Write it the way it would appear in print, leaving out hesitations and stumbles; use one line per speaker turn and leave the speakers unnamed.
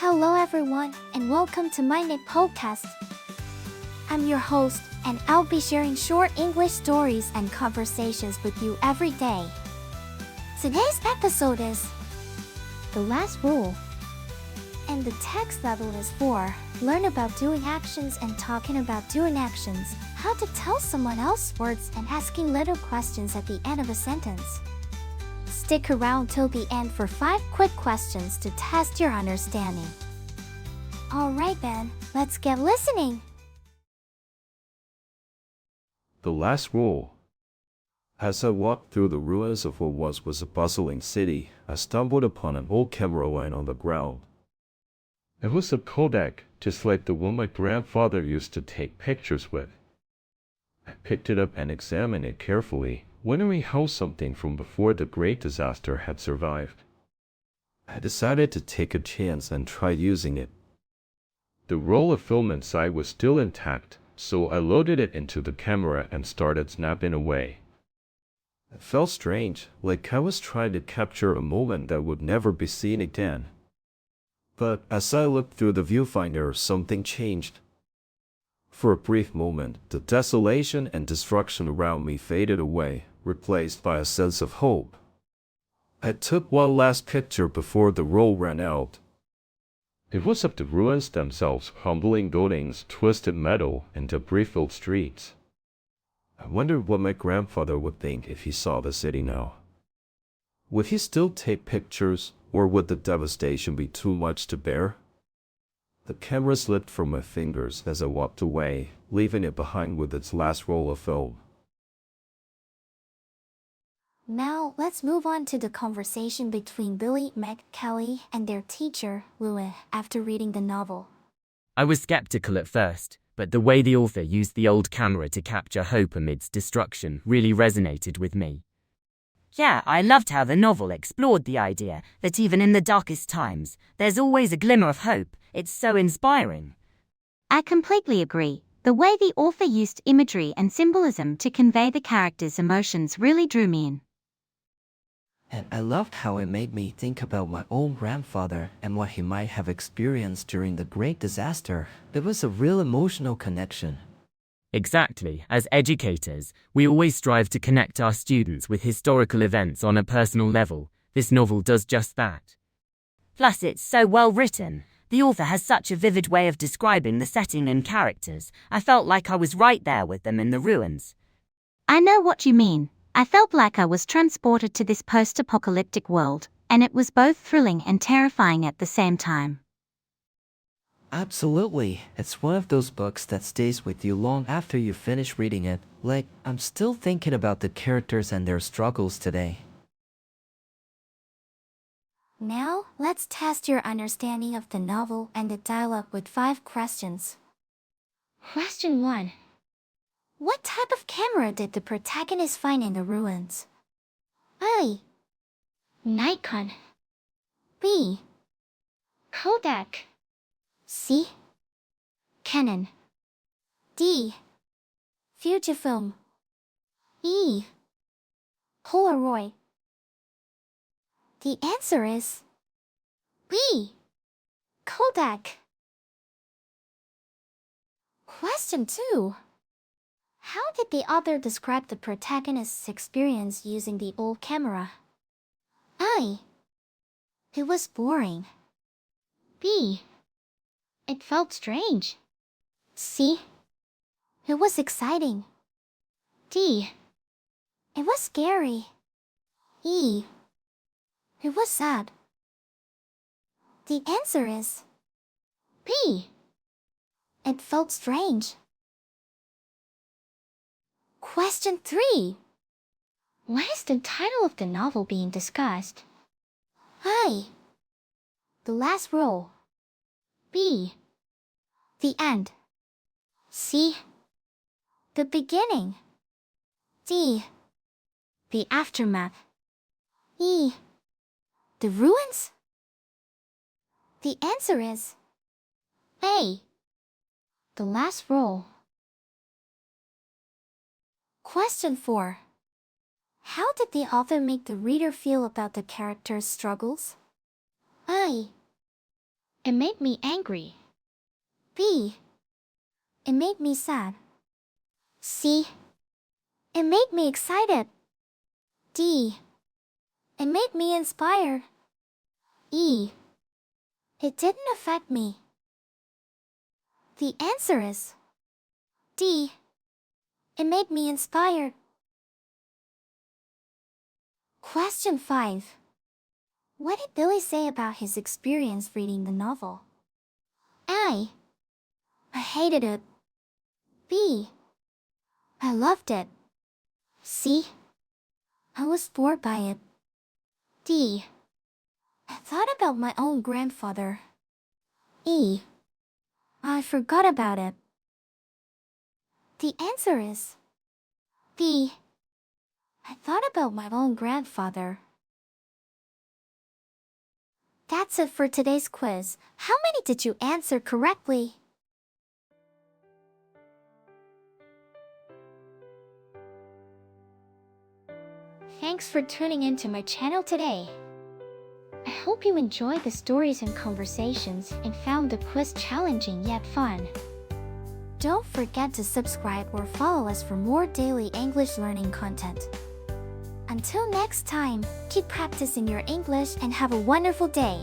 Hello everyone, and welcome to MyniQ podcast. I'm your host, and I'll be sharing short English stories and conversations with you every day. Today's episode is The Last Rule. And the text level is 4. Learn about doing actions and talking about doing actions, how to tell someone else words and asking little questions at the end of a sentence. Stick around till the end for 5 quick questions to test your understanding. Alright then, let's get listening!
The Last Rule. As I walked through the ruins of what was a bustling city, I stumbled upon an old camera lying on the ground. It was a Kodak, just like the one my grandfather used to take pictures with. I picked it up and examined it carefully, wondering how something from before the great disaster had survived. I decided to take a chance and try using it. The roll of film inside was still intact, so I loaded it into the camera and started snapping away. It felt strange, like I was trying to capture a moment that would never be seen again. But as I looked through the viewfinder, something changed. For a brief moment, the desolation and destruction around me faded away, replaced by a sense of hope. I took one last picture before the roll ran out. It was of the ruins themselves, crumbling buildings, twisted metal, and debris-filled streets. I wondered what my grandfather would think if he saw the city now. Would he still take pictures, or would the devastation be too much to bear? The camera slipped from my fingers as I walked away, leaving it behind with its last roll of film.
Now, let's move on to the conversation between Billy, Meg, Kelly, and their teacher, Louis, after reading the novel.
I was skeptical at first, but the way the author used the old camera to capture hope amidst destruction really resonated with me.
Yeah, I loved how the novel explored the idea that even in the darkest times, there's always a glimmer of hope. It's so inspiring.
I completely agree. The way the author used imagery and symbolism to convey the characters' emotions really drew me in.
And I loved how it made me think about my own grandfather and what he might have experienced during the great disaster. It was a real emotional connection.
Exactly. As educators, we always strive to connect our students with historical events on a personal level. This novel does just that.
Plus, it's so well written. The author has such a vivid way of describing the setting and characters. I felt like I was right there with them in the ruins.
I know what you mean. I felt like I was transported to this post-apocalyptic world, and it was both thrilling and terrifying at the same time.
Absolutely. It's one of those books that stays with you long after you finish reading it. Like, I'm still thinking about the characters and their struggles today.
Now, let's test your understanding of the novel and the dialogue with 5 questions. Question 1. What type of camera did the protagonist find in the ruins? A. Nikon. B. Kodak. C. Canon. D. Fujifilm. E. Polaroid. The answer is B. Kodak. Question 2. How did the author describe the protagonist's experience using the old camera? A. It was boring. B. It felt strange. C. It was exciting. D. It was scary. E. It was sad. The answer is B. It felt strange. Question 3. Why is the title of the novel being discussed? A. The Last Rule. B. The End. C. The Beginning. D. The Aftermath. E. The Ruins? The answer is A. The Last Rule. Question 4. How did the author make the reader feel about the characters' struggles? A. It made me angry. B. It made me sad. C. It made me excited. D. It made me inspired. E. It didn't affect me. The answer is D. It made me inspired. Question 5. What did Billy say about his experience reading the novel? I hated it. B. I loved it. C. I was bored by it. D. I thought about my own grandfather. E. I forgot about it. The answer is B. I thought about my own grandfather. That's it for today's quiz. How many did you answer correctly? Thanks for tuning into my channel today. I hope you enjoyed the stories and conversations and found the quiz challenging yet fun. Don't forget to subscribe or follow us for more daily English learning content. Until next time, keep practicing your English and have a wonderful day.